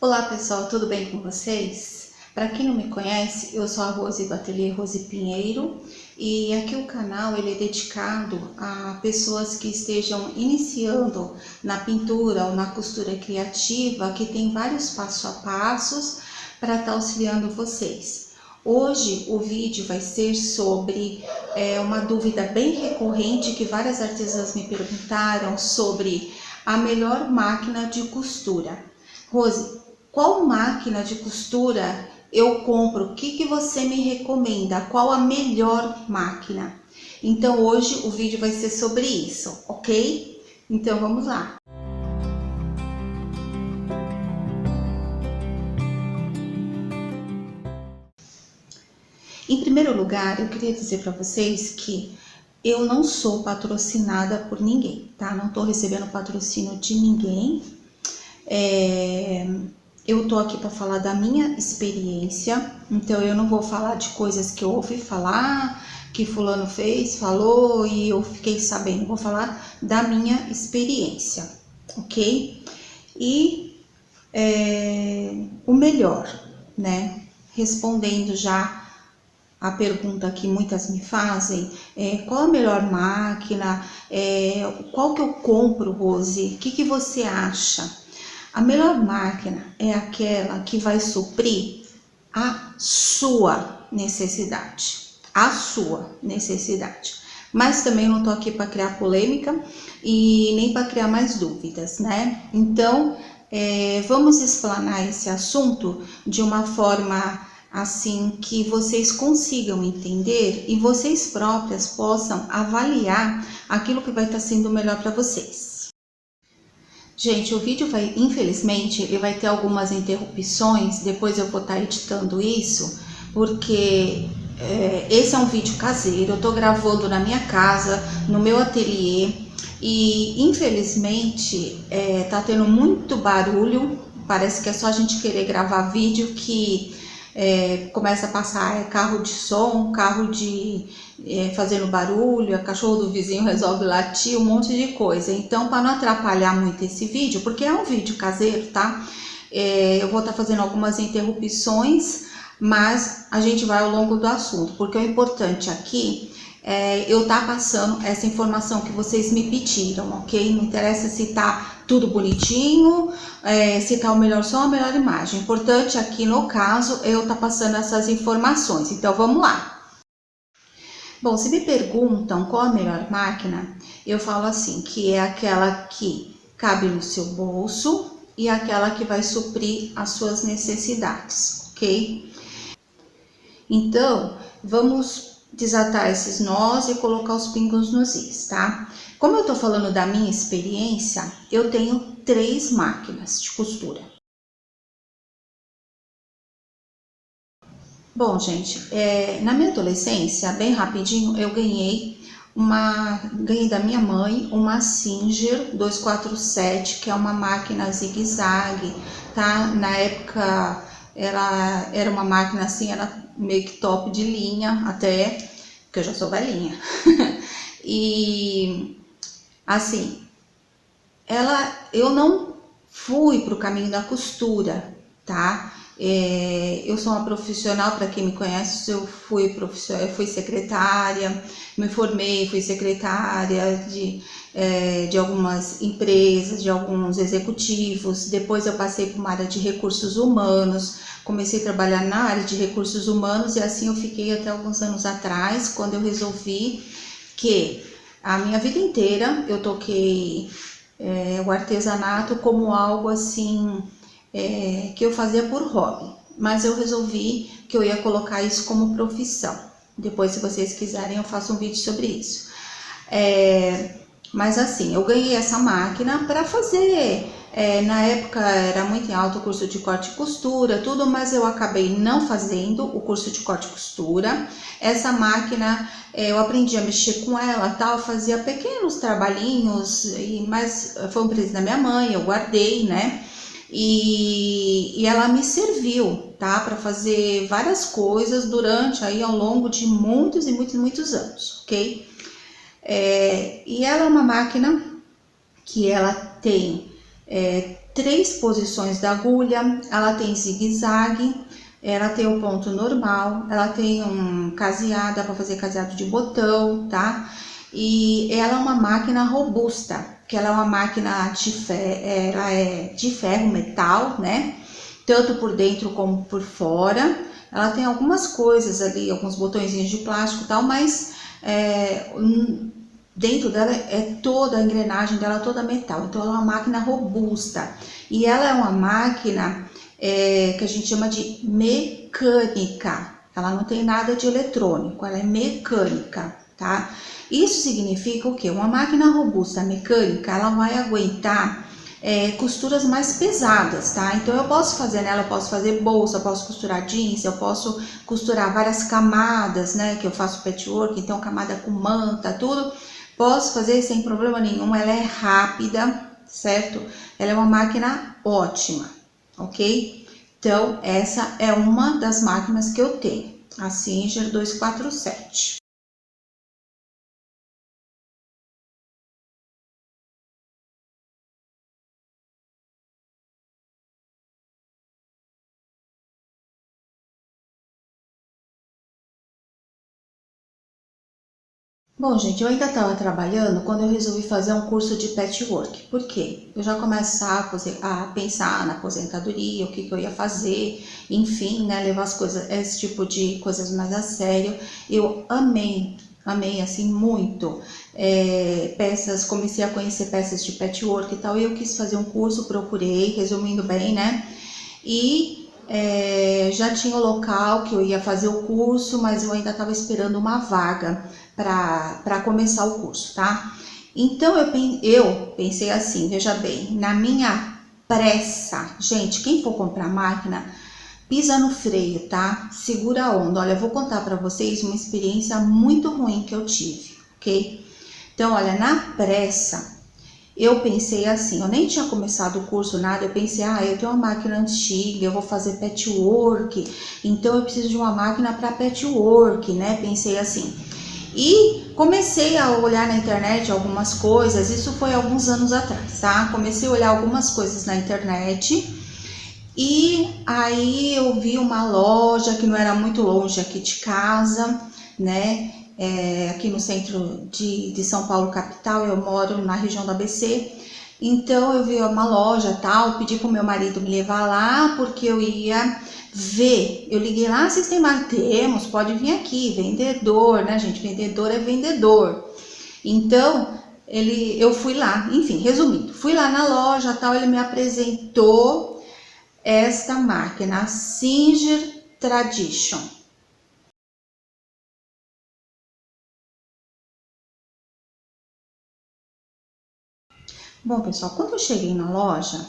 Olá pessoal, tudo bem com vocês? Para quem não me conhece, eu sou a Rose do Ateliê Rose Pinheiro e aqui o canal ele é dedicado a pessoas que estejam iniciando na pintura ou na costura criativa, que tem vários passo a passos para estar auxiliando vocês. Hoje o vídeo vai ser sobre uma dúvida bem recorrente que várias artesãs me perguntaram sobre a melhor máquina de costura. Rose, qual máquina de costura eu compro? O que você me recomenda? Qual a melhor máquina? Então hoje o vídeo vai ser sobre isso, ok? Então vamos lá. Em primeiro lugar, eu queria dizer para vocês que eu não sou patrocinada por ninguém, tá? Não tô recebendo patrocínio de ninguém. Eu tô aqui para falar da minha experiência, então eu não vou falar de coisas que eu ouvi falar, que fulano fez, falou e eu fiquei sabendo. Vou falar da minha experiência, ok? E o melhor, né? Respondendo já a pergunta que muitas me fazem, qual a melhor máquina, qual que eu compro, Rose? O que você acha? A melhor máquina é aquela que vai suprir a sua necessidade, Mas também não tô aqui para criar polêmica e nem para criar mais dúvidas, né? Então, vamos explanar esse assunto de uma forma assim que vocês consigam entender e vocês próprias possam avaliar aquilo que vai estar sendo melhor para vocês. Gente, o vídeo vai, infelizmente, ele vai ter algumas interrupções, depois eu vou estar editando isso, porque esse é um vídeo caseiro, eu tô gravando na minha casa, no meu ateliê, e infelizmente tá tendo muito barulho, parece que é só a gente querer gravar vídeo que começa a passar carro de som, carro de fazendo barulho, a cachorro do vizinho resolve latir, um monte de coisa. Então, para não atrapalhar muito esse vídeo, porque é um vídeo caseiro, tá? Eu vou estar fazendo algumas interrupções, mas a gente vai ao longo do assunto, porque o importante aqui eu tá passando essa informação que vocês me pediram, ok? Não interessa se tá tudo bonitinho, se tá o melhor som, a melhor imagem. O importante aqui no caso eu tá passando essas informações. Então vamos lá. Bom, se me perguntam qual a melhor máquina, eu falo assim, que é aquela que cabe no seu bolso e aquela que vai suprir as suas necessidades, ok? Então, vamos desatar esses nós e colocar os pingos nos is, tá? Como eu tô falando da minha experiência, eu tenho 3 máquinas de costura. Bom, gente, na minha adolescência, bem rapidinho, eu ganhei da minha mãe uma Singer 247, que é uma máquina zigue-zague, tá? Na época, ela era uma máquina assim, era meio que top de linha até, porque eu já sou velhinha. E, assim, eu não fui para o caminho da costura, tá? Eu sou uma profissional, para quem me conhece, eu fui secretária, me formei, fui secretária de algumas empresas, de alguns executivos. Depois eu passei por uma área de recursos humanos, comecei a trabalhar na área de recursos humanos e assim eu fiquei até alguns anos atrás, quando eu resolvi que a minha vida inteira eu toquei o artesanato como algo assim que eu fazia por hobby, mas eu resolvi que eu ia colocar isso como profissão. Depois, se vocês quiserem, eu faço um vídeo sobre isso. Mas assim, eu ganhei essa máquina para fazer, na época era muito em alta o curso de corte e costura, tudo, mas eu acabei não fazendo o curso de corte e costura. Essa máquina, eu aprendi a mexer com ela, tal, fazia pequenos trabalhinhos, mas foi um presente da minha mãe, eu guardei, né? E ela me serviu, tá, para fazer várias coisas durante aí ao longo de muitos e muitos anos, ok? E ela é uma máquina que ela tem 3 posições da agulha, ela tem zigue-zague, ela tem o ponto normal, ela tem um caseado, dá para fazer caseado de botão, tá? E ela é uma máquina robusta, que ela é uma máquina de ferro, ela é de ferro, metal, né? Tanto por dentro como por fora. Ela tem algumas coisas ali, alguns botõezinhos de plástico e tal, mas dentro dela é toda a engrenagem dela é toda metal, então ela é uma máquina robusta e ela é uma máquina que a gente chama de mecânica. Ela não tem nada de eletrônico, ela é mecânica, tá? Isso significa o quê? Uma máquina robusta mecânica, ela vai aguentar costuras mais pesadas, tá? Então eu posso fazer nela, eu posso fazer bolsa, eu posso costurar jeans, eu posso costurar várias camadas, né? Que eu faço patchwork, então camada com manta, tudo. Posso fazer sem problema nenhum, ela é rápida, certo? Ela é uma máquina ótima, ok? Então, essa é uma das máquinas que eu tenho, a Singer 247. Bom, gente, eu ainda estava trabalhando quando eu resolvi fazer um curso de patchwork. Por quê? Eu já começava a pensar na aposentadoria, o que eu ia fazer, enfim, né, levar as coisas, esse tipo de coisas mais a sério. Eu amei assim muito peças, comecei a conhecer peças de patchwork e tal, e eu quis fazer um curso, procurei, resumindo bem, né? E já tinha o local que eu ia fazer o curso, mas eu ainda estava esperando uma vaga para começar o curso, tá? Então eu pensei assim, veja bem, na minha pressa, gente, quem for comprar máquina, pisa no freio, tá? Segura a onda. Olha, eu vou contar para vocês uma experiência muito ruim que eu tive, ok? Então, olha, na pressa, eu pensei assim, eu nem tinha começado o curso, nada, eu pensei, eu tenho uma máquina antiga, eu vou fazer patchwork, então eu preciso de uma máquina para patchwork, né? Pensei assim. E comecei a olhar na internet algumas coisas, isso foi alguns anos atrás, tá? Comecei a olhar algumas coisas na internet e aí eu vi uma loja que não era muito longe aqui de casa, né? Aqui no centro de São Paulo, capital, eu moro na região do ABC. Então eu vi uma loja tal, pedi pro meu marido me levar lá porque eu ia ver. Eu liguei lá, vocês têm mais? Temos, pode vir aqui, vendedor, né, gente? Vendedor é vendedor. Então eu fui lá, enfim, resumindo, fui lá na loja tal, ele me apresentou esta máquina, a Singer Tradition. Bom, pessoal, quando eu cheguei na loja,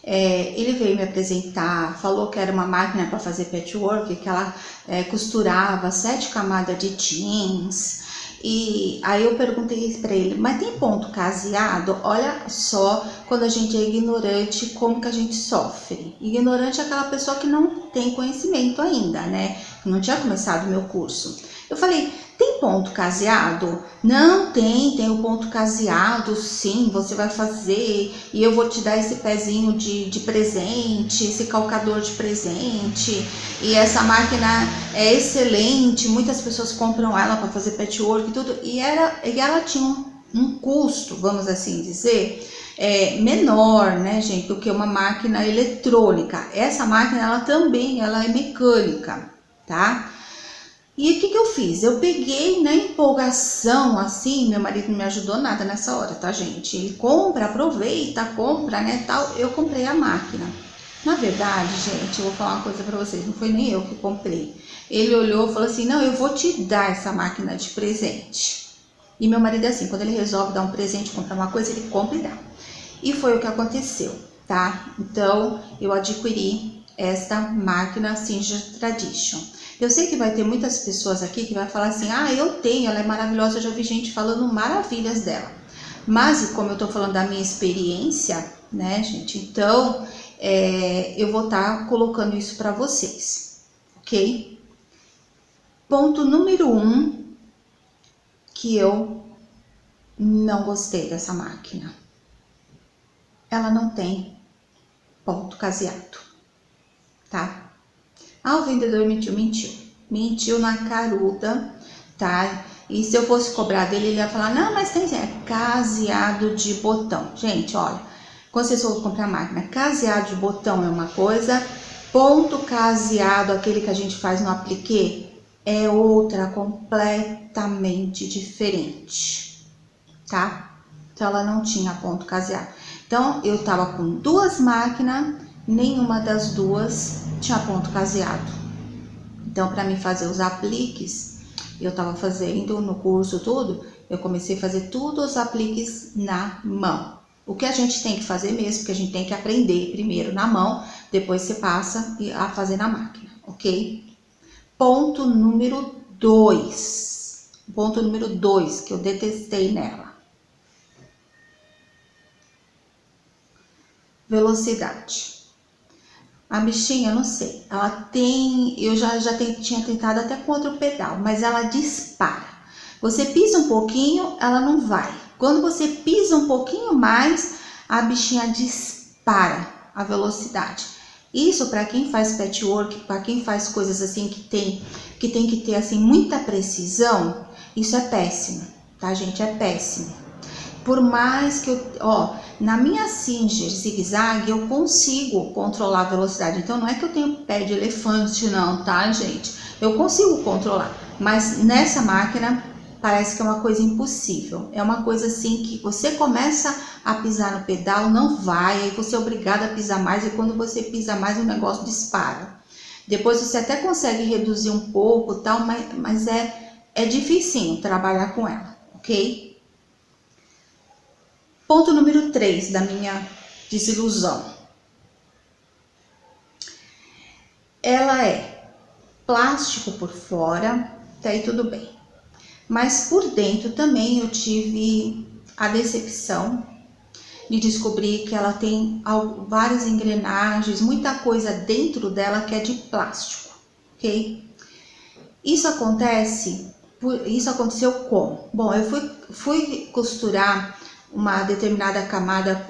ele veio me apresentar, falou que era uma máquina para fazer patchwork, que ela costurava 7 camadas de jeans. E aí eu perguntei para ele, mas tem ponto caseado? Olha só, quando a gente é ignorante, como que a gente sofre. Ignorante é aquela pessoa que não tem conhecimento ainda, né? Não tinha começado o meu curso. Eu falei, tem ponto caseado? Não tem, tem o ponto caseado, sim, você vai fazer e eu vou te dar esse pezinho de presente, esse calcador de presente. E essa máquina é excelente, muitas pessoas compram ela para fazer patchwork e tudo. E ela tinha um custo, vamos assim dizer, menor, né, gente, do que uma máquina eletrônica. Essa máquina, ela é mecânica, tá? E o que eu fiz? Eu peguei na empolgação, assim, meu marido não me ajudou nada nessa hora, tá, gente? Ele compra, aproveita, compra, né, tal. Eu comprei a máquina. Na verdade, gente, eu vou falar uma coisa pra vocês, não foi nem eu que comprei. Ele olhou e falou assim, não, eu vou te dar essa máquina de presente. E meu marido é assim, quando ele resolve dar um presente, comprar uma coisa, ele compra e dá. E foi o que aconteceu, tá? Então, eu adquiri esta máquina Singer Tradition. Eu sei que vai ter muitas pessoas aqui que vai falar assim, eu tenho, ela é maravilhosa, eu já vi gente falando maravilhas dela. Mas, como eu tô falando da minha experiência, né, gente, então, eu vou estar colocando isso para vocês, ok? Ponto número 1, que eu não gostei dessa máquina. Ela não tem ponto caseado, tá? Ah, o vendedor mentiu na caruda, tá? E se eu fosse cobrar dele, ele ia falar, não, mas tem caseado de botão. Gente, olha, quando vocês for comprar máquina, caseado de botão é uma coisa, ponto caseado, aquele que a gente faz no apliquê, é outra, completamente diferente, tá? Então, ela não tinha ponto caseado. Então, eu tava com duas máquinas, nenhuma das duas tinha ponto caseado. Então, para mim fazer os apliques, eu tava fazendo no curso tudo, eu comecei a fazer tudo os apliques na mão. O que a gente tem que fazer mesmo, porque a gente tem que aprender primeiro na mão, depois você passa a fazer na máquina, ok? Ponto número 2. Ponto número 2 que eu detestei nela. Velocidade. A bichinha, não sei, ela tem, eu já tinha tentado até com outro pedal, mas ela dispara. Você pisa um pouquinho, ela não vai. Quando você pisa um pouquinho mais, a bichinha dispara a velocidade. Isso para quem faz patchwork, para quem faz coisas assim que tem que ter assim muita precisão, isso é péssimo, tá, gente? É péssimo. Por mais que na minha Singer zigue-zague eu consigo controlar a velocidade. Então não é que eu tenho pé de elefante não, tá, gente? Eu consigo controlar, mas nessa máquina parece que é uma coisa impossível. É uma coisa assim que você começa a pisar no pedal, não vai, aí você é obrigado a pisar mais e quando você pisa mais o negócio dispara. Depois você até consegue reduzir um pouco, tal, mas é dificinho trabalhar com ela, ok? Ponto número 3 da minha desilusão. Ela é plástico por fora, tá aí tudo bem. Mas por dentro também eu tive a decepção de descobrir que ela tem várias engrenagens, muita coisa dentro dela que é de plástico, ok? Isso aconteceu como? Bom, eu fui costurar uma determinada camada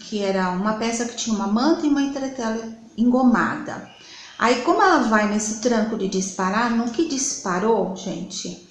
que era uma peça que tinha uma manta e uma entretela engomada. Aí, como ela vai nesse tranco de disparar, no que disparou, gente,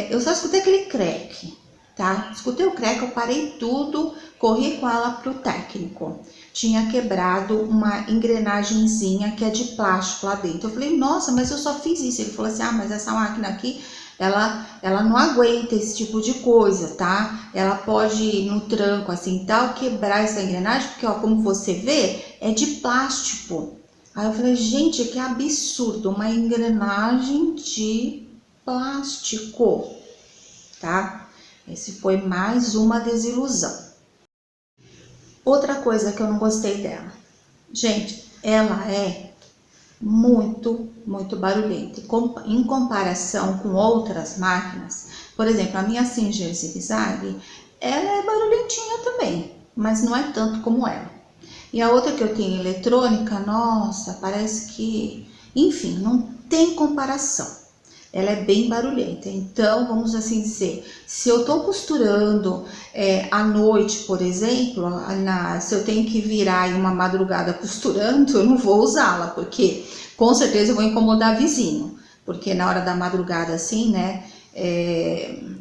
eu só escutei aquele creque, tá? Escutei o creque, eu parei tudo, corri com ela pro técnico. Tinha quebrado uma engrenagemzinha que é de plástico lá dentro. Eu falei, nossa, mas eu só fiz isso. Ele falou assim, mas essa máquina aqui, ela não aguenta esse tipo de coisa, tá? Ela pode, no tranco assim tal, quebrar essa engrenagem, porque ó, como você vê, é de plástico. Aí eu falei, gente, que absurdo, uma engrenagem de plástico, tá? Esse foi mais uma desilusão. Outra coisa que eu não gostei dela, gente, ela é muito barulhenta. Em comparação com outras máquinas, por exemplo, a minha Singer zigue-zague, ela é barulhentinha também, mas não é tanto como ela. E a outra que eu tenho eletrônica, nossa, parece que, enfim, não tem comparação. Ela é bem barulhenta, então vamos assim dizer, se eu tô costurando à noite, por exemplo, se eu tenho que virar em uma madrugada costurando, eu não vou usá-la, porque com certeza eu vou incomodar vizinho, porque na hora da madrugada assim, né,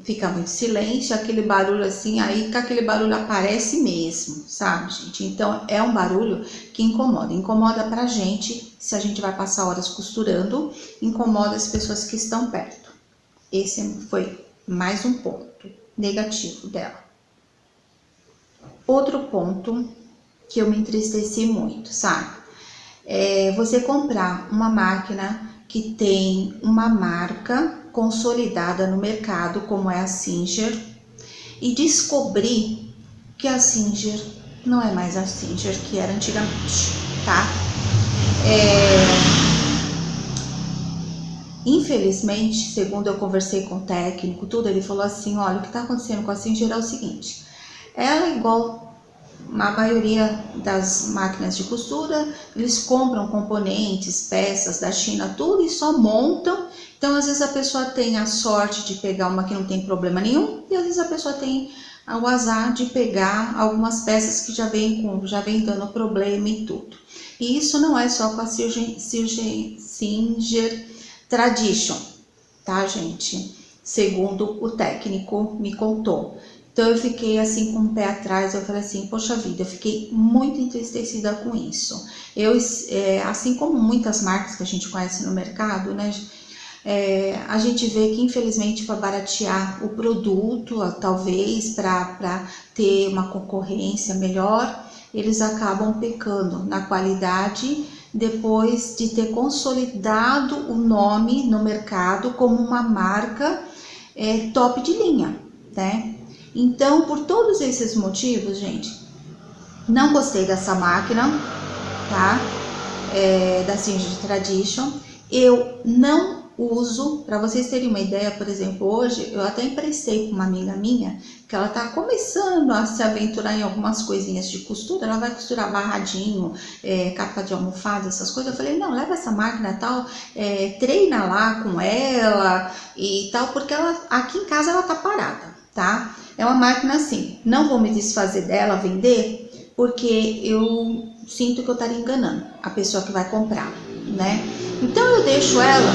fica muito silêncio, aquele barulho assim, aí que aquele barulho aparece mesmo, sabe, gente? Então é um barulho que incomoda pra gente, se a gente vai passar horas costurando, incomoda as pessoas que estão perto. Esse foi mais um ponto negativo dela. Outro ponto que eu me entristeci muito, sabe? Você comprar uma máquina que tem uma marca consolidada no mercado, como é a Singer, e descobrir que a Singer não é mais a Singer que era antigamente, tá? Infelizmente, segundo eu conversei com o técnico, tudo, ele falou assim, olha, o que tá acontecendo com a Singer é o seguinte, ela é igual a maioria das máquinas de costura, eles compram componentes, peças da China, tudo e só montam, Então, às vezes a pessoa tem a sorte de pegar uma que não tem problema nenhum, e às vezes a pessoa tem o azar de pegar algumas peças que já vem dando problema e tudo. E isso não é só com a Singer Tradition, tá, gente? Segundo o técnico me contou. Então eu fiquei assim com o pé atrás, eu falei assim, poxa vida, eu fiquei muito entristecida com isso. Assim como muitas marcas que a gente conhece no mercado, né? A gente vê que infelizmente para baratear o produto, talvez para ter uma concorrência melhor, eles acabam pecando na qualidade depois de ter consolidado o nome no mercado como uma marca top de linha, né? Então, por todos esses motivos, gente, não gostei dessa máquina, tá? Da Singer Tradition. Eu não uso, para vocês terem uma ideia, por exemplo, hoje eu até emprestei para uma amiga minha, que ela tá começando a se aventurar em algumas coisinhas de costura, ela vai costurar barradinho, capa de almofada, essas coisas. Eu falei, não, leva essa máquina tal, treina lá com ela e tal, porque ela, aqui em casa ela tá parada, tá? É uma máquina assim, não vou me desfazer dela, vender, porque eu sinto que eu estaria enganando a pessoa que vai comprar, né? Então eu deixo ela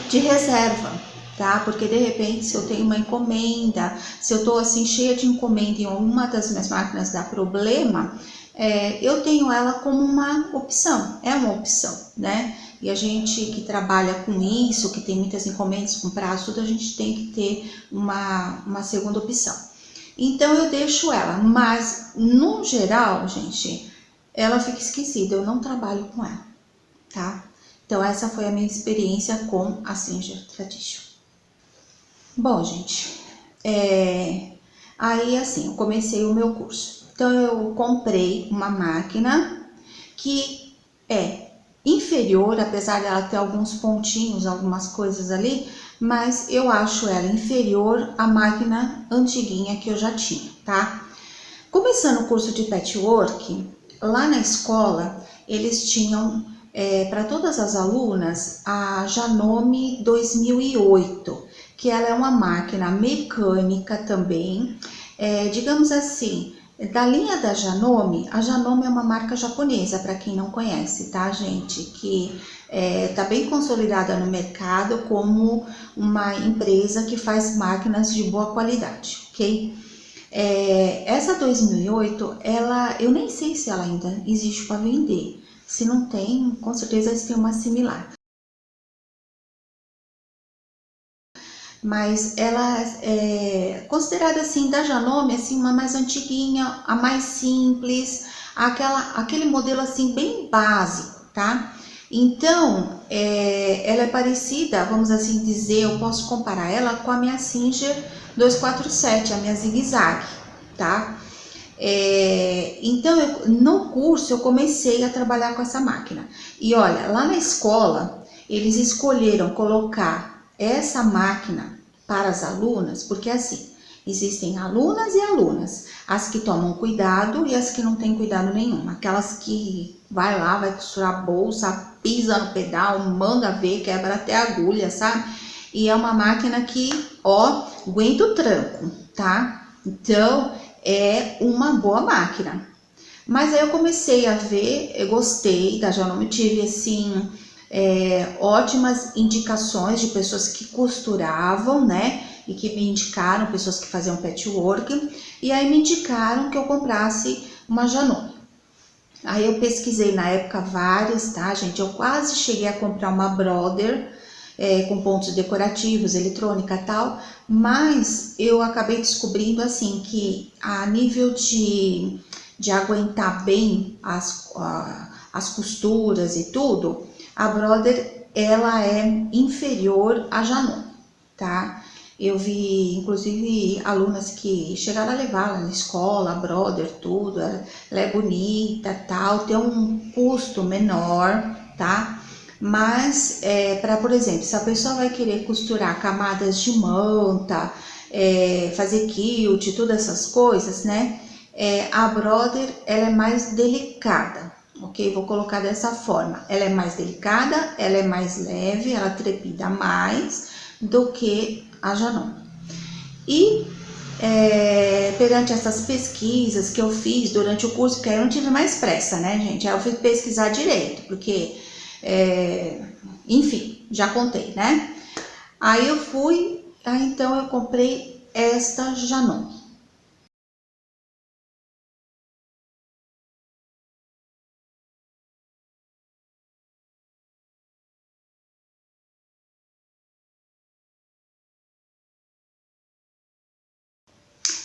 de reserva, tá? Porque de repente se eu tenho uma encomenda, se eu tô assim cheia de encomenda e uma das minhas máquinas dá problema, eu tenho ela como uma opção, é uma opção, né? E a gente que trabalha com isso, que tem muitas encomendas com prazo, tudo, a gente tem que ter uma segunda opção. Então eu deixo ela, mas no geral, gente, ela fica esquecida, eu não trabalho com ela, tá? Então essa foi a minha experiência com a Singer Tradition. Bom, gente, aí assim, eu comecei o meu curso. Então eu comprei uma máquina que é inferior, apesar dela ter alguns pontinhos, algumas coisas ali, mas eu acho ela inferior à máquina antiguinha que eu já tinha, tá? Começando o curso de patchwork, lá na escola, eles tinham para todas as alunas a Janome 2008, que ela é uma máquina mecânica também, digamos assim, da linha da Janome. A Janome é uma marca japonesa, para quem não conhece, tá, gente? Que tá bem consolidada no mercado como uma empresa que faz máquinas de boa qualidade, ok? Essa 2008, eu nem sei se ela ainda existe para vender. Se não tem, com certeza eles têm uma similar. Mas ela é considerada assim da Janome, assim, uma mais antiguinha, a mais simples, aquele modelo assim bem básico, tá? Então, ela é parecida, vamos assim dizer, eu posso comparar ela com a minha Singer 247, a minha zigue-zague, tá? Então, no curso eu comecei a trabalhar com essa máquina. E olha, lá na escola, eles escolheram colocar essa máquina para as alunas, porque assim, existem alunas e alunas, as que tomam cuidado e as que não têm cuidado nenhum, aquelas que vai lá, vai costurar a bolsa, pisa no pedal, manda ver, quebra até a agulha, sabe? E é uma máquina que, ó, aguenta o tranco, tá? Então, é uma boa máquina. Mas aí eu comecei a ver, eu gostei da Janome, tive assim ótimas indicações de pessoas que costuravam, né? E que me indicaram, pessoas que faziam patchwork, e aí me indicaram que eu comprasse uma Janome. Aí eu pesquisei na época várias, tá, gente? Eu quase cheguei a comprar uma Brother, com pontos decorativos, eletrônica e tal, mas eu acabei descobrindo assim que a nível de aguentar bem as costuras e tudo, a Brother ela é inferior à Janome, tá? Eu vi, inclusive, alunas que chegaram a levar lá na escola, a Brother, tudo, ela é bonita, tal, tem um custo menor, tá? Mas, por exemplo, se a pessoa vai querer costurar camadas de manta, fazer quilt, todas essas coisas, né? A Brother, ela é mais delicada, ok? Vou colocar dessa forma. Ela é mais delicada, ela é mais leve, ela trepida mais do que a Janon. E perante essas pesquisas que eu fiz durante o curso, porque aí eu não tive mais pressa, né, gente? Aí eu fui pesquisar direito, porque, enfim, já contei, né? Aí então eu comprei esta Janon.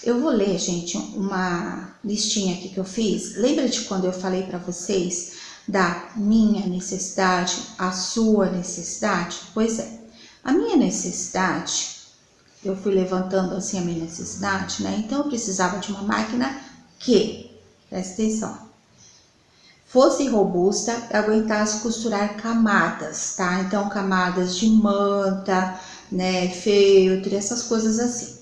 Eu vou ler, gente, uma listinha aqui que eu fiz. Lembra de quando eu falei para vocês da minha necessidade, a sua necessidade? Pois é, a minha necessidade, eu fui levantando assim a minha necessidade, né? Então eu precisava de uma máquina que, presta atenção, fosse robusta, aguentasse costurar camadas, tá? Então camadas de manta, né, feltro, essas coisas assim.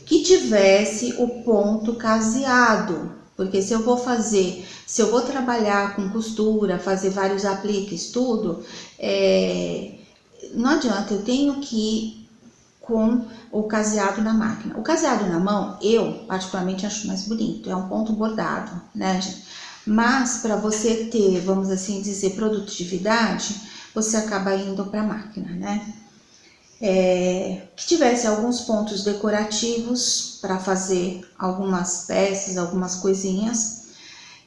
Que tivesse o ponto caseado, porque se eu vou trabalhar com costura, fazer vários apliques, tudo, não adianta, eu tenho que ir com o caseado na máquina. O caseado na mão, eu particularmente acho mais bonito, é um ponto bordado, né, gente? Mas para você ter, vamos assim dizer, produtividade, você acaba indo para a máquina, né? Que tivesse alguns pontos decorativos para fazer algumas peças, algumas coisinhas,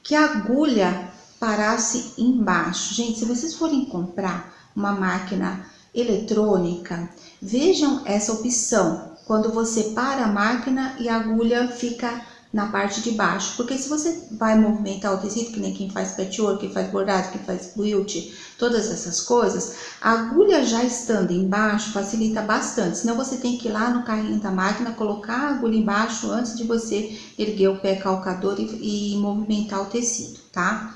que a agulha parasse embaixo. Gente, se vocês forem comprar uma máquina eletrônica, vejam essa opção, quando você para a máquina e a agulha fica na parte de baixo, porque se você vai movimentar o tecido, que nem quem faz patchwork, quem faz bordado, quem faz quilt, todas essas coisas, a agulha já estando embaixo facilita bastante, senão você tem que ir lá no carrinho da máquina, colocar a agulha embaixo antes de você erguer o pé calcador e movimentar o tecido, tá?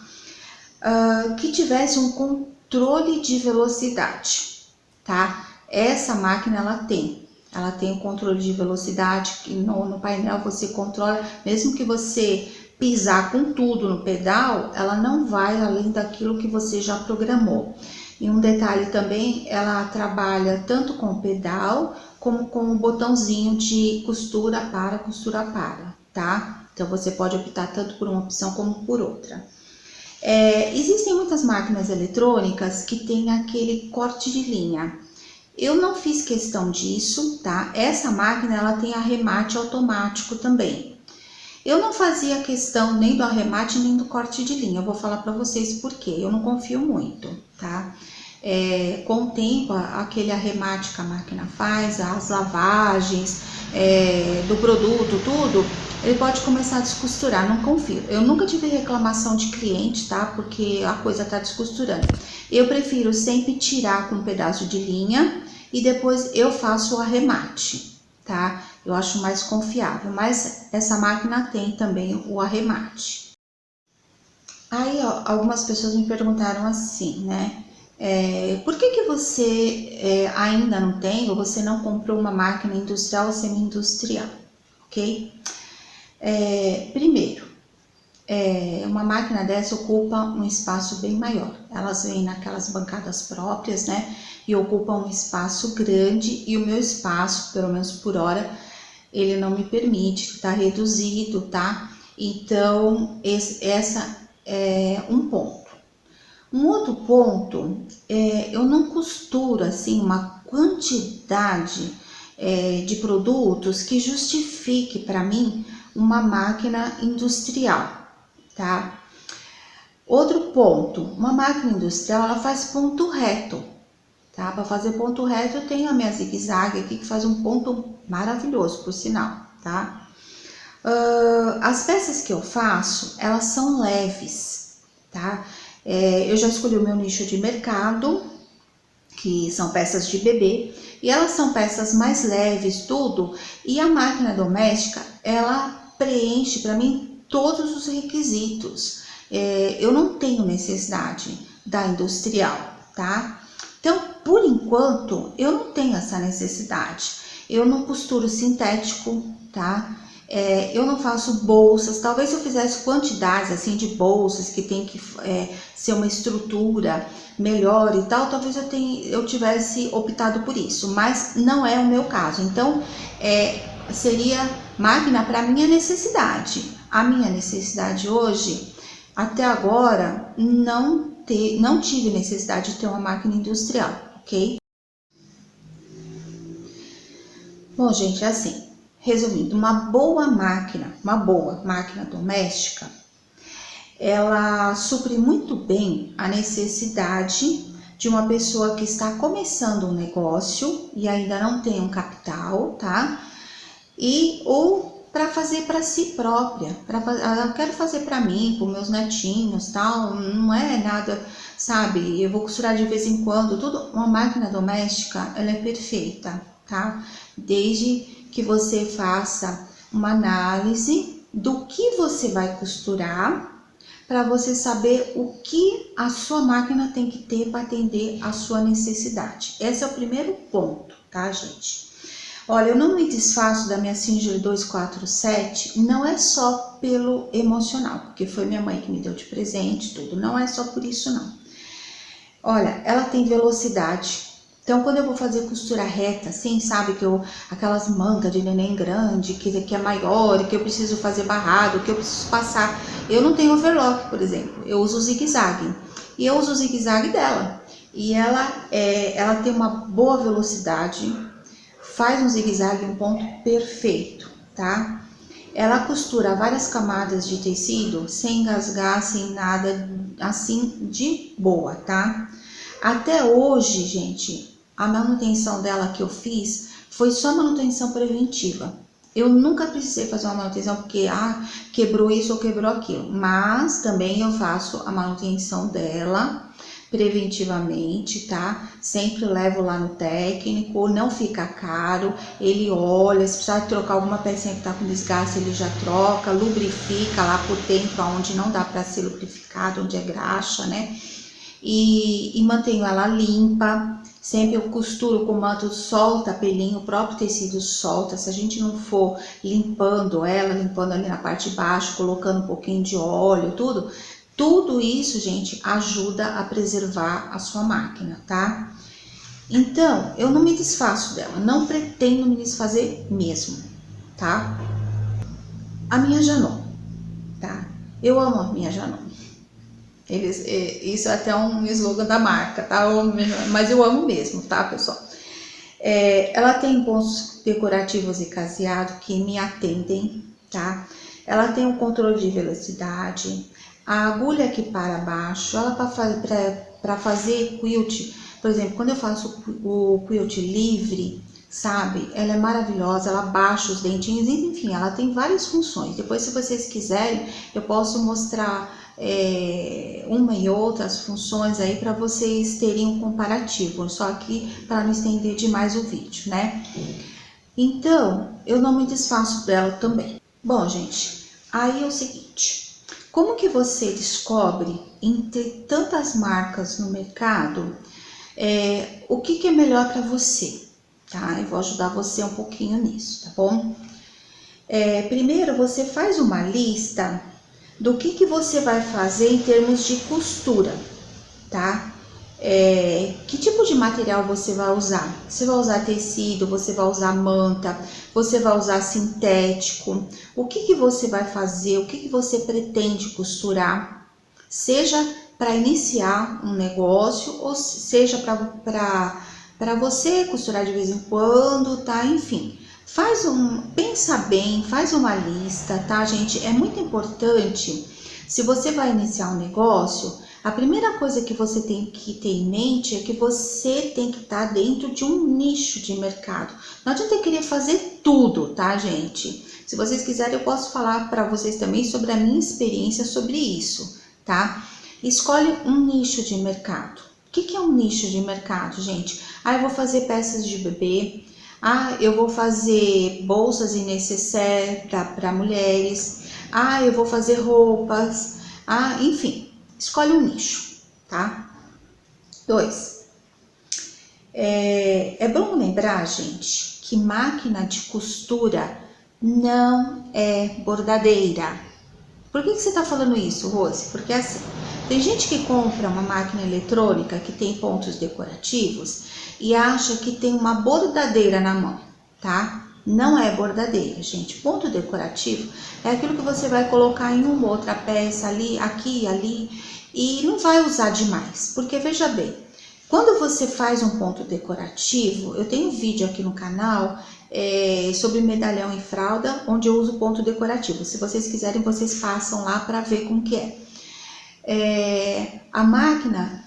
Que tivesse um controle de velocidade, tá? Essa máquina ela tem o controle de velocidade, que no painel você controla, mesmo que você pisar com tudo no pedal, ela não vai além daquilo que você já programou. E um detalhe também, ela trabalha tanto com o pedal, como com o botãozinho de costura para, tá? Então você pode optar tanto por uma opção como por outra. Existem muitas máquinas eletrônicas que têm aquele corte de linha. Eu não fiz questão disso, tá? Essa máquina, ela tem arremate automático também. Eu não fazia questão nem do arremate, nem do corte de linha. Eu vou falar para vocês por quê. Eu não confio muito, tá? Com o tempo, aquele arremate que a máquina faz, as lavagens do produto, tudo, ele pode começar a descosturar, não confio. Eu nunca tive reclamação de cliente, tá? Porque a coisa tá descosturando. Eu prefiro sempre tirar com um pedaço de linha e depois eu faço o arremate, tá? Eu acho mais confiável, mas essa máquina tem também o arremate. Aí, ó, algumas pessoas me perguntaram assim, né? Por que você ainda não tem ou você não comprou uma máquina industrial ou semi-industrial, ok? Primeiro, uma máquina dessa ocupa um espaço bem maior. Elas vêm naquelas bancadas próprias, né? E ocupam um espaço grande e o meu espaço, pelo menos por hora, ele não me permite, tá reduzido, tá? Então, essa é um ponto. Um outro ponto, eu não costuro assim uma quantidade de produtos que justifique para mim uma máquina industrial, tá? Outro ponto, uma máquina industrial, ela faz ponto reto, tá? Para fazer ponto reto, eu tenho a minha zigue-zague aqui que faz um ponto maravilhoso, por sinal, tá? As peças que eu faço, elas são leves, tá? Eu já escolhi o meu nicho de mercado, que são peças de bebê, e elas são peças mais leves, tudo, e a máquina doméstica, ela preenche para mim todos os requisitos. Eu não tenho necessidade da industrial, tá? Então, por enquanto, eu não tenho essa necessidade. Eu não costuro sintético, tá? Eu não faço bolsas. Talvez se eu fizesse quantidades assim de bolsas que tem que ser uma estrutura melhor e tal, talvez eu tivesse optado por isso, mas não é o meu caso. Então, seria máquina para minha necessidade. A minha necessidade hoje, até agora, não tive necessidade de ter uma máquina industrial, ok? Bom, gente, assim, resumindo, uma boa máquina doméstica, ela supre muito bem a necessidade de uma pessoa que está começando um negócio e ainda não tem um capital, tá? Ou para fazer para si própria, eu quero fazer para mim, para meus netinhos, tal, não é nada, sabe? Eu vou costurar de vez em quando, tudo. Uma máquina doméstica, ela é perfeita, tá? Desde que você faça uma análise do que você vai costurar, para você saber o que a sua máquina tem que ter para atender a sua necessidade. Esse é o primeiro ponto, tá, gente? Olha, eu não me desfaço da minha Singer 247, não é só pelo emocional, porque foi minha mãe que me deu de presente, tudo, não é só por isso não. Olha, ela tem velocidade, então quando eu vou fazer costura reta, assim, sabe, aquelas mangas de neném grande, que é maior, que eu preciso fazer barrado, que eu preciso passar, eu não tenho overlock, por exemplo, eu uso o zigue-zague, e eu uso o zigue-zague dela, e ela tem uma boa velocidade, faz um zigue-zague um ponto perfeito, tá? Ela costura várias camadas de tecido sem engasgar, sem nada, assim, de boa, tá? Até hoje, gente, a manutenção dela que eu fiz foi só manutenção preventiva. Eu nunca precisei fazer uma manutenção porque, quebrou isso ou quebrou aquilo. Mas também eu faço a manutenção dela preventivamente, tá? Sempre levo lá no técnico, não fica caro, ele olha, se precisar trocar alguma pecinha que tá com desgaste, ele já troca, lubrifica lá por dentro, onde não dá para ser lubrificado, onde é graxa, né? E mantenho ela limpa, sempre eu costuro com manto, solta pelinho, o próprio tecido solta, se a gente não for limpando ali na parte de baixo, colocando um pouquinho de óleo, tudo isso, gente, ajuda a preservar a sua máquina, tá? Então, eu não me desfaço dela, não pretendo me desfazer mesmo, tá? A minha Janot, tá? Eu amo a minha Janot. Isso é até um slogan da marca, tá? Mas eu amo mesmo, tá, pessoal? Ela tem pontos decorativos e caseado que me atendem, tá? Ela tem um controle de velocidade, a agulha que para baixo, ela para fazer quilt, por exemplo, quando eu faço o quilt livre, sabe? Ela é maravilhosa, ela baixa os dentinhos, enfim, ela tem várias funções. Depois, se vocês quiserem, eu posso mostrar uma e outras funções aí para vocês terem um comparativo, só que para não estender demais o vídeo, né? Então, eu não me desfaço dela também. Bom, gente, aí é o seguinte, como que você descobre entre tantas marcas no mercado o que é melhor para você, tá? Eu vou ajudar você um pouquinho nisso, tá bom? Primeiro, você faz uma lista do que você vai fazer em termos de costura, tá? Que tipo de material você vai usar? Você vai usar tecido, você vai usar manta, você vai usar sintético? O que você vai fazer? O que você pretende costurar? Seja para iniciar um negócio ou seja para você costurar de vez em quando, tá? Enfim, pensa bem, faz uma lista, tá, gente? É muito importante, se você vai iniciar um negócio, a primeira coisa que você tem que ter em mente é que você tem que estar dentro de um nicho de mercado. Não adianta querer fazer tudo, tá, gente? Se vocês quiserem, eu posso falar para vocês também sobre a minha experiência sobre isso, tá? Escolhe um nicho de mercado. O que é um nicho de mercado, gente? Eu vou fazer peças de bebê. Eu vou fazer bolsas e nécessaire para mulheres. Eu vou fazer roupas. Enfim, escolhe um nicho, tá? 2. É bom lembrar, gente, que máquina de costura não é bordadeira. Por que você está falando isso, Rose? Porque assim, tem gente que compra uma máquina eletrônica que tem pontos decorativos e acha que tem uma bordadeira na mão, tá? Não é bordadeira, gente. Ponto decorativo é aquilo que você vai colocar em uma outra peça ali, aqui, ali, e não vai usar demais. Porque veja bem, quando você faz um ponto decorativo, eu tenho um vídeo aqui no canal sobre medalhão e fralda, onde eu uso ponto decorativo. Se vocês quiserem, vocês passam lá para ver como que é. A máquina,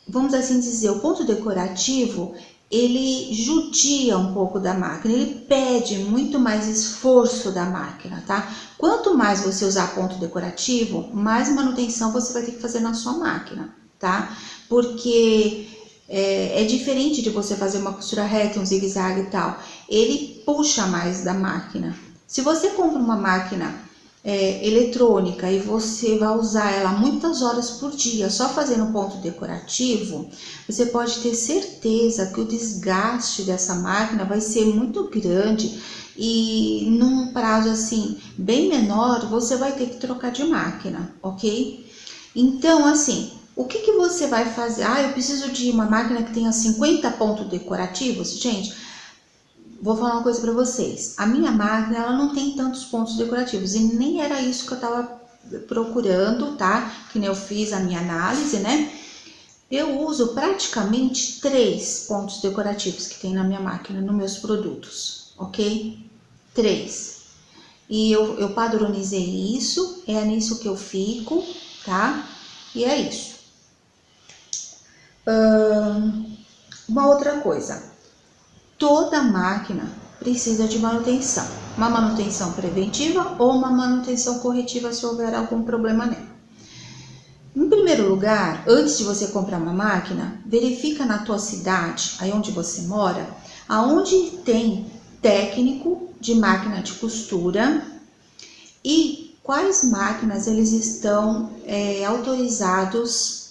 vamos assim dizer, o ponto decorativo, ele judia um pouco da máquina, ele pede muito mais esforço da máquina, tá? Quanto mais você usar ponto decorativo, mais manutenção você vai ter que fazer na sua máquina, tá? Porque é diferente de você fazer uma costura reta, um zigue-zague e tal. Ele puxa mais da máquina. Se você compra uma máquina eletrônica e você vai usar ela muitas horas por dia só fazendo ponto decorativo, você pode ter certeza que o desgaste dessa máquina vai ser muito grande e num prazo assim bem menor você vai ter que trocar de máquina, ok? Então assim, o que você vai fazer? Ah, eu preciso de uma máquina que tenha 50 pontos decorativos? Gente, vou falar uma coisa para vocês. A minha máquina, ela não tem tantos pontos decorativos e nem era isso que eu tava procurando, tá? Que nem eu fiz a minha análise, né? Eu uso praticamente 3 pontos decorativos que tem na minha máquina, nos meus produtos, ok? 3. E eu padronizei isso, é nisso que eu fico, tá? E é isso. Uma outra coisa, toda máquina precisa de manutenção, uma manutenção preventiva ou uma manutenção corretiva se houver algum problema nela. Em primeiro lugar, antes de você comprar uma máquina, verifica na tua cidade, aí onde você mora, aonde tem técnico de máquina de costura e quais máquinas eles estão autorizados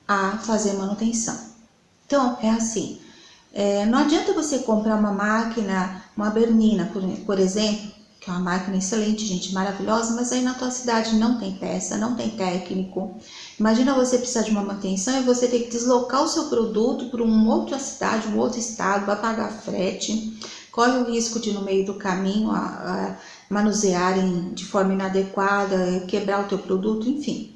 a fazer manutenção. Então, é assim, não adianta você comprar uma máquina, uma Bernina, por exemplo, que é uma máquina excelente, gente, maravilhosa, mas aí na tua cidade não tem peça, não tem técnico. Imagina você precisar de uma manutenção e você ter que deslocar o seu produto para uma outra cidade, um outro estado, vai pagar frete, corre o risco de no meio do caminho manusearem de forma inadequada, quebrar o teu produto, enfim.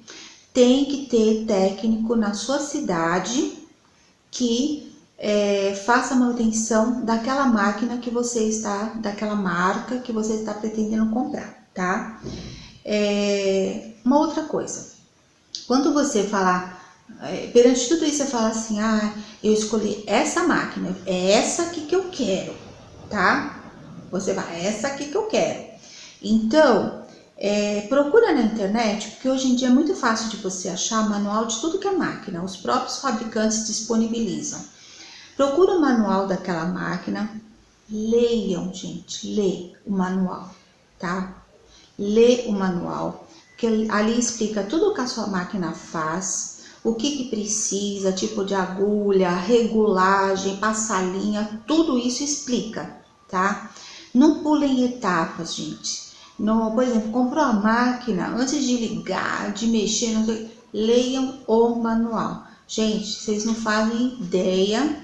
Tem que ter técnico na sua cidade que faça a manutenção daquela máquina que você está, daquela marca que você está pretendendo comprar, tá? Uma outra coisa, quando você falar, perante tudo isso você fala assim, eu escolhi essa máquina, é essa aqui que eu quero, tá? Você vai, é essa aqui que eu quero. Então, procura na internet, porque hoje em dia é muito fácil de você achar manual de tudo que é máquina, os próprios fabricantes disponibilizam. Procura o manual daquela máquina, leiam, gente, lê o manual, tá? Lê o manual, que ali explica tudo o que a sua máquina faz, o que precisa, tipo de agulha, regulagem, passar linha, tudo isso explica, tá? Não pulem etapas, gente. Não, por exemplo, comprou a máquina, antes de ligar, de mexer, não sei, leiam o manual. Gente, vocês não fazem ideia,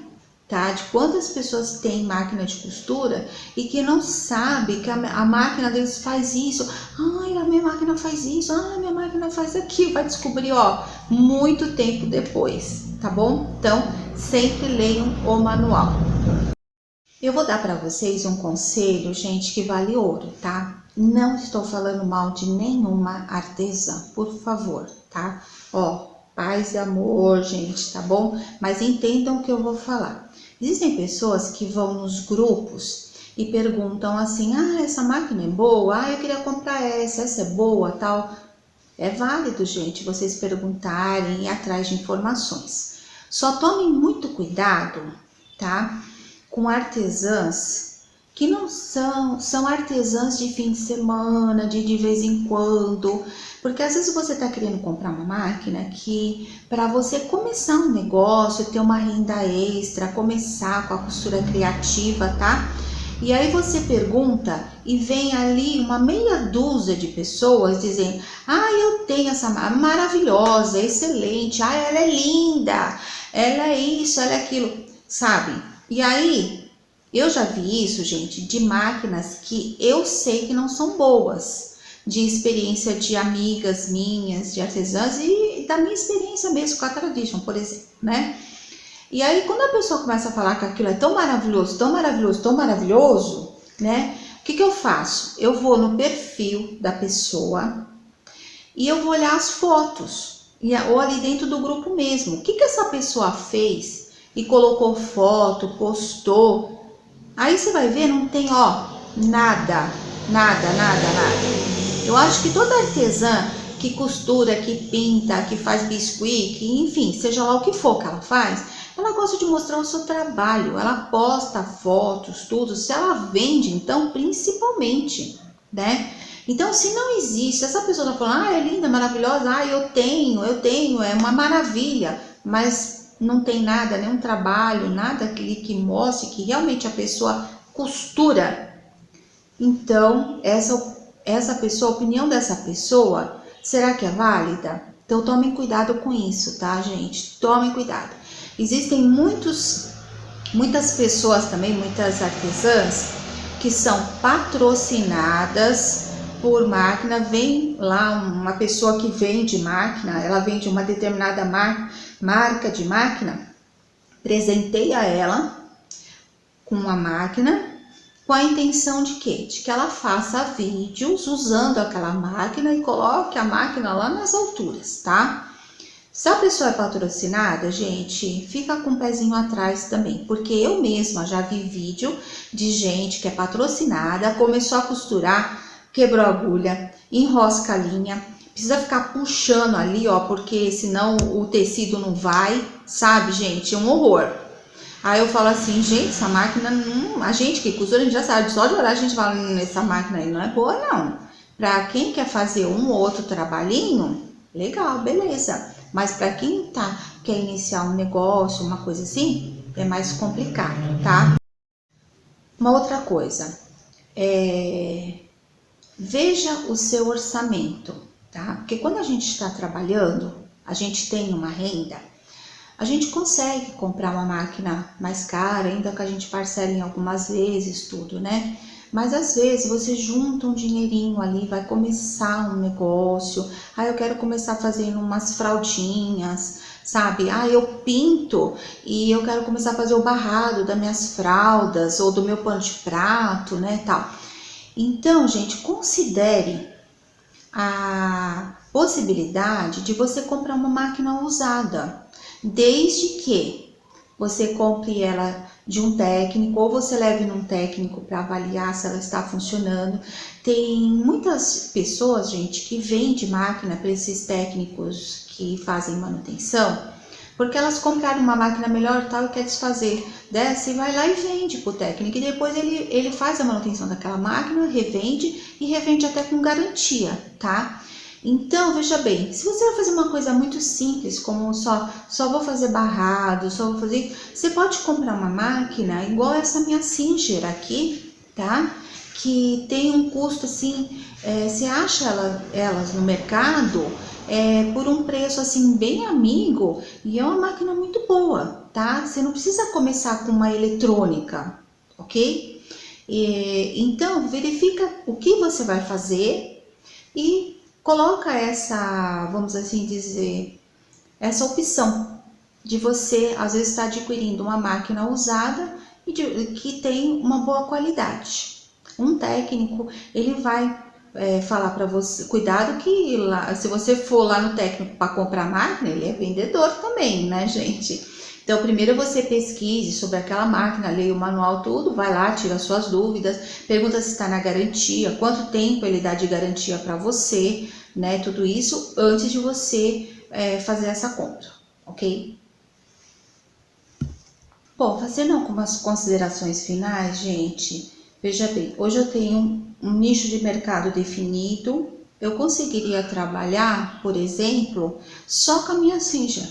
tá, de quantas pessoas têm máquina de costura e que não sabe que a máquina deles faz isso. Ai, a minha máquina faz isso, a minha máquina faz aquilo. Vai descobrir, ó, muito tempo depois, tá bom? Então, sempre leiam o manual. Eu vou dar para vocês um conselho, gente, que vale ouro, tá? Não estou falando mal de nenhuma artesã, por favor, tá? Ó, paz e amor, gente, tá bom? Mas entendam o que eu vou falar. Existem pessoas que vão nos grupos e perguntam assim, essa máquina é boa? Eu queria comprar essa é boa, tal. É válido, gente, vocês perguntarem e ir atrás de informações. Só tomem muito cuidado, tá? Com artesãs que não são artesãs de fim de semana, de vez em quando, porque às vezes você está querendo comprar uma máquina que para você começar um negócio, ter uma renda extra, começar com a costura criativa, tá? E aí você pergunta e vem ali uma meia dúzia de pessoas dizendo: ah, eu tenho essa maravilhosa, excelente, ah, ela é linda, ela é isso, ela é aquilo, sabe? E aí eu já vi isso, gente, de máquinas que eu sei que não são boas, de experiência de amigas minhas, de artesãs e da minha experiência mesmo com a Tradition, por exemplo, né? E aí, quando a pessoa começa a falar que aquilo é tão maravilhoso, tão maravilhoso, tão maravilhoso, né? O que eu faço? Eu vou no perfil da pessoa e eu vou olhar as fotos, ou ali dentro do grupo mesmo. O que essa pessoa fez e colocou foto, postou. Aí você vai ver, não tem, ó, nada. Eu acho que toda artesã que costura, que pinta, que faz biscuit, que enfim, seja lá o que for que ela faz, ela gosta de mostrar o seu trabalho, ela posta fotos, tudo. Se ela vende, então, principalmente, né? Então, se não existe, essa pessoa tá falando, ah, é linda, maravilhosa, ah, eu tenho, é uma maravilha, mas não tem nada, nenhum trabalho, nada que mostre que realmente a pessoa costura. Então, essa pessoa, a opinião dessa pessoa, será que é válida? Então, tomem cuidado com isso, tá, gente? Tomem cuidado. Existem muitas pessoas também, muitas artesãs, que são patrocinadas por máquina. Vem lá uma pessoa que vende máquina, ela vende uma determinada marca de máquina, presenteia ela com uma máquina, com a intenção de quê? De que ela faça vídeos usando aquela máquina e coloque a máquina lá nas alturas, tá? Se a pessoa é patrocinada, gente, fica com o pezinho atrás também, porque eu mesma já vi vídeo de gente que é patrocinada, começou a costurar, quebrou a agulha, enrosca a linha, precisa ficar puxando ali, ó, porque senão o tecido não vai, sabe, gente? É um horror. Aí eu falo assim, gente, essa máquina, a gente que costura, a gente já sabe, só de olhar a gente fala, essa máquina aí não é boa não. Pra quem quer fazer um ou outro trabalhinho, legal, beleza. Mas para quem quer iniciar um negócio, uma coisa assim, é mais complicado, tá? Uma outra coisa, veja o seu orçamento, tá? Porque quando a gente está trabalhando, a gente tem uma renda, a gente consegue comprar uma máquina mais cara, ainda que a gente parcele em algumas vezes, tudo, né? Mas às vezes você junta um dinheirinho ali, vai começar um negócio. Ah, eu quero começar fazendo umas fraldinhas, sabe? Ah, eu pinto e eu quero começar a fazer o barrado das minhas fraldas ou do meu pano de prato, né, tal. Então, gente, considere a possibilidade de você comprar uma máquina usada, desde que você compre ela de um técnico ou você leve num técnico para avaliar se ela está funcionando. Tem muitas pessoas, gente, que vendem máquina para esses técnicos que fazem manutenção, porque elas compraram uma máquina melhor tal e quer desfazer dessa e vai lá e vende para o técnico, e depois ele faz a manutenção daquela máquina, revende e revende até com garantia, tá? Então, veja bem, se você vai fazer uma coisa muito simples, como só vou fazer barrado, só vou fazer... Você pode comprar uma máquina igual essa minha Singer aqui, tá? Que tem um custo assim, você acha elas no mercado por um preço assim bem amigo, e é uma máquina muito boa, tá? Você não precisa começar com uma eletrônica, ok? Então, verifica o que você vai fazer e coloca essa, vamos assim dizer, essa opção de você, às vezes, estar adquirindo uma máquina usada e que tem uma boa qualidade. Um técnico, ele vai falar para você, cuidado que lá, se você for lá no técnico para comprar máquina, ele é vendedor também, né, gente? Então, primeiro você pesquise sobre aquela máquina, leia o manual, tudo, vai lá, tira suas dúvidas, pergunta se está na garantia, quanto tempo ele dá de garantia para você, né? Tudo isso antes de você fazer essa compra, ok? Bom, fazendo algumas considerações finais, gente, veja bem, hoje eu tenho um nicho de mercado definido, eu conseguiria trabalhar, por exemplo, só com a minha Singer,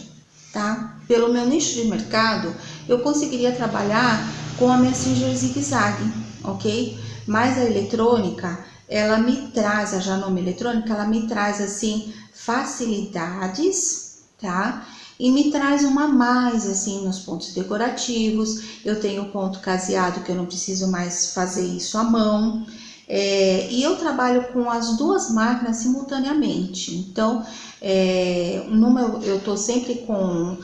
tá? Pelo meu nicho de mercado, eu conseguiria trabalhar com a minha Singer zigue-zague, ok? Mas a eletrônica, ela me traz, a Janome eletrônica, ela me traz assim facilidades, tá? E me traz uma a mais assim nos pontos decorativos. Eu tenho ponto caseado que eu não preciso mais fazer isso à mão. E eu trabalho com as duas máquinas simultaneamente. Então, eu tô sempre com,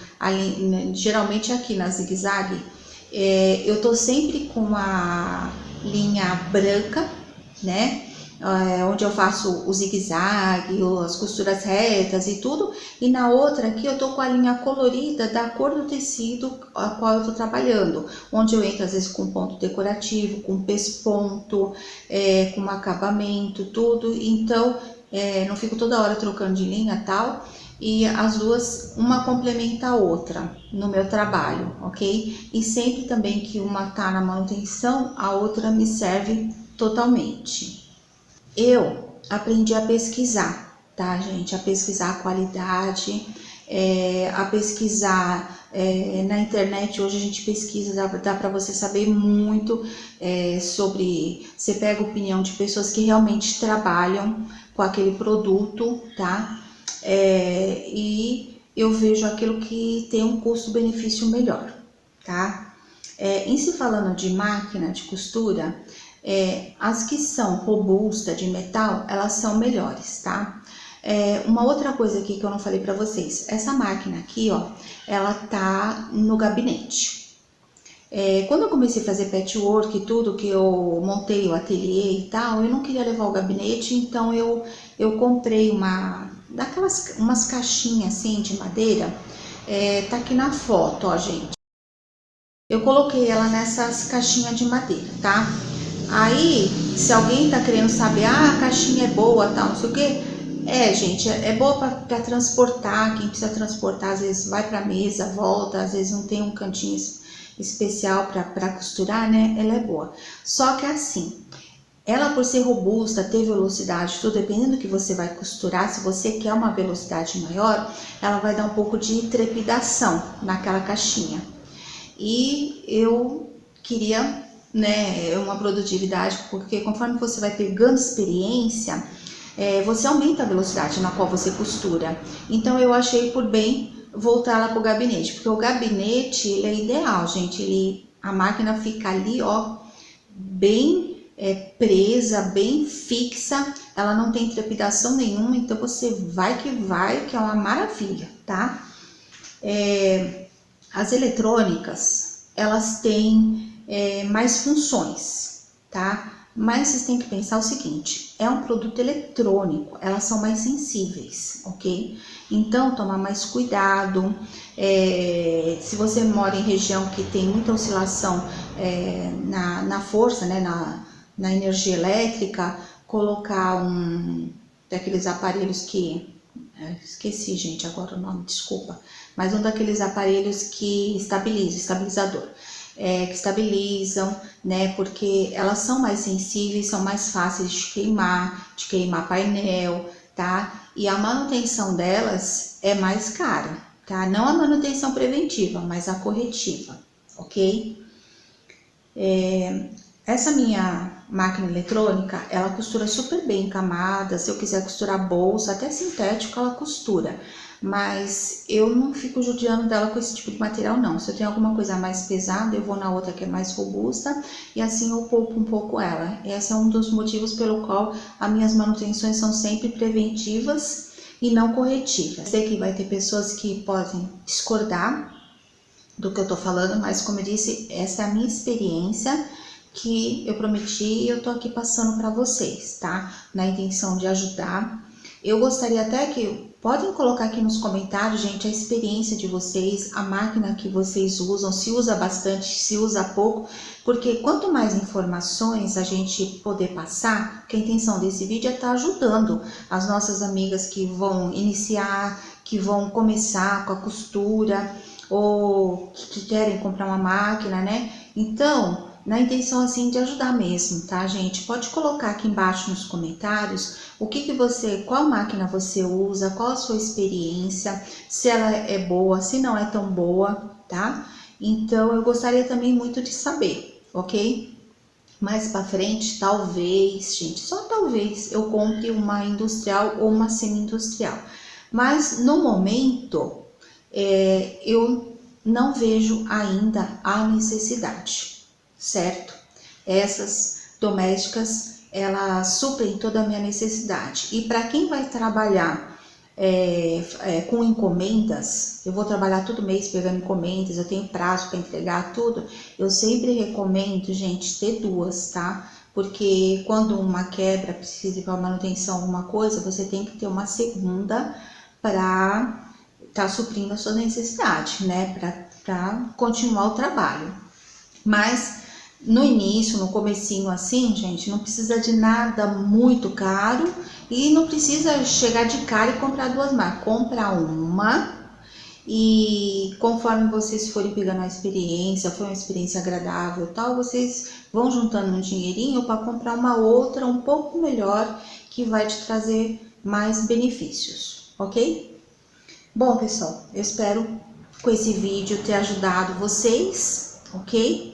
geralmente aqui na Zig Zag, eu tô sempre com a linha branca, né? Onde eu faço o zigue-zague, as costuras retas e tudo, e na outra aqui eu tô com a linha colorida da cor do tecido a qual eu tô trabalhando, onde eu entro às vezes com ponto decorativo, com pesponto, com acabamento, tudo, então não fico toda hora trocando de linha e tal, e as duas, uma complementa a outra no meu trabalho, ok? E sempre também que uma tá na manutenção, a outra me serve totalmente. Eu aprendi a pesquisar, tá, gente? A pesquisar a qualidade, a pesquisar na internet. Hoje a gente pesquisa, dá para você saber muito sobre. Você pega a opinião de pessoas que realmente trabalham com aquele produto, tá? E eu vejo aquilo que tem um custo-benefício melhor, tá? Em se falando de máquina de costura, as que são robustas de metal, elas são melhores, tá? Uma outra coisa aqui que eu não falei pra vocês, essa máquina aqui, ó, ela tá no gabinete. Quando eu comecei a fazer patchwork e tudo, que eu montei o ateliê e tal, eu não queria levar o gabinete, então eu comprei umas caixinhas assim de madeira, tá aqui na foto, ó, gente. Eu coloquei ela nessas caixinhas de madeira, tá? Aí, se alguém tá querendo saber, a caixinha é boa, tal, não sei o quê. Gente, é boa para transportar, quem precisa transportar, às vezes vai pra mesa, volta, às vezes não tem um cantinho especial para costurar, né? Ela é boa. Só que assim, ela por ser robusta, ter velocidade, tudo, dependendo do que você vai costurar, se você quer uma velocidade maior, ela vai dar um pouco de trepidação naquela caixinha. E eu queria, né, uma produtividade, porque conforme você vai pegando experiência, você aumenta a velocidade na qual você costura. Então eu achei por bem voltar lá pro gabinete, porque o gabinete ele é ideal, gente. A máquina fica ali, ó, bem presa, bem fixa, ela não tem trepidação nenhuma, então você vai, que é uma maravilha, tá? As eletrônicas, elas têm mais funções, tá? Mas vocês têm que pensar o seguinte, é um produto eletrônico, elas são mais sensíveis, ok? Então, tomar mais cuidado. Se você mora em região que tem muita oscilação na força, né, na energia elétrica, colocar daqueles aparelhos que... esqueci, gente, agora o nome, desculpa. Mas um daqueles aparelhos que estabilizador. Que estabilizam, né? Porque elas são mais sensíveis, são mais fáceis de queimar painel, tá? E a manutenção delas é mais cara, tá? Não a manutenção preventiva, mas a corretiva, ok? Essa minha máquina eletrônica, ela costura super bem camadas. Se eu quiser costurar bolsa, até sintético ela costura. Mas eu não fico judiando dela com esse tipo de material, não. Se eu tenho alguma coisa mais pesada, eu vou na outra que é mais robusta e assim eu poupo um pouco ela. Esse é um dos motivos pelo qual as minhas manutenções são sempre preventivas e não corretivas. Sei que vai ter pessoas que podem discordar do que eu tô falando, mas como eu disse, essa é a minha experiência que eu prometi e eu tô aqui passando para vocês, tá? Na intenção de ajudar. Eu gostaria até que podem colocar aqui nos comentários, gente, a experiência de vocês, a máquina que vocês usam, se usa bastante, se usa pouco, porque quanto mais informações a gente poder passar, que a intenção desse vídeo é estar ajudando as nossas amigas que vão iniciar, que vão começar com a costura, ou que querem comprar uma máquina, né? Então, na intenção assim de ajudar mesmo, tá, gente? Pode colocar aqui embaixo nos comentários qual máquina você usa, qual a sua experiência, se ela é boa, se não é tão boa, tá? Então, eu gostaria também muito de saber, ok? mais para frente, talvez, gente, só talvez eu compre uma industrial ou uma semi-industrial. Mas no momento, eu não vejo ainda a necessidade, certo? Essas domésticas, elas suprem toda a minha necessidade. E para quem vai trabalhar com encomendas, eu vou trabalhar todo mês pegando encomendas, eu tenho prazo para entregar tudo, eu sempre recomendo, gente, ter duas, tá? Porque quando uma quebra, precisa ir para manutenção, alguma coisa, você tem que ter uma segunda para estar suprindo a sua necessidade, né? Para continuar o trabalho. Mas no início, no comecinho assim, gente, não precisa de nada muito caro e não precisa chegar de cara e comprar duas marcas. Compra uma e conforme vocês forem pegando a experiência, foi uma experiência agradável e tal, vocês vão juntando um dinheirinho para comprar uma outra um pouco melhor que vai te trazer mais benefícios, ok? Bom, pessoal, eu espero com esse vídeo ter ajudado vocês, ok?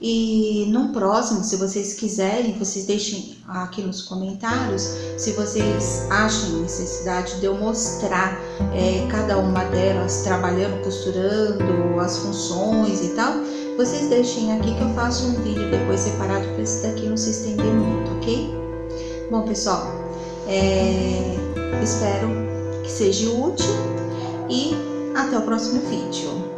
E no próximo, se vocês quiserem, vocês deixem aqui nos comentários se vocês acham necessidade de eu mostrar cada uma delas trabalhando, costurando, as funções e tal. Vocês deixem aqui que eu faço um vídeo depois separado para esse daqui não se estender muito, ok? Bom, pessoal, espero que seja útil e até o próximo vídeo.